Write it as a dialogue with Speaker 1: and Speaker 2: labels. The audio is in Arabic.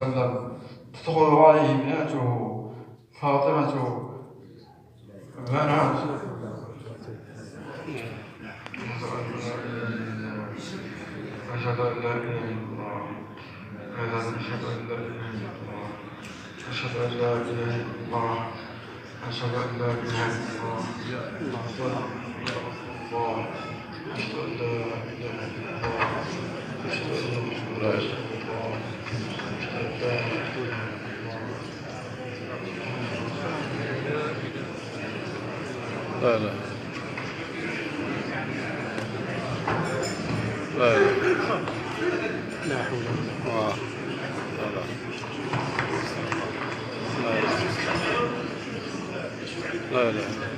Speaker 1: وسلم تدخل عليه ابنته فاطمة بنات أشهد أن لا إله إلا الله أشهد أن لا إله إلا الله أشهد أن لا إله إلا الله أشهد أن لا إله إلا الله أشهد أن لا إله إلا الله أشهد أن محمدا رسول الله أشهد أن لا إله إلا الله.
Speaker 2: لا لا لا لا حول ولا قوة. لا لا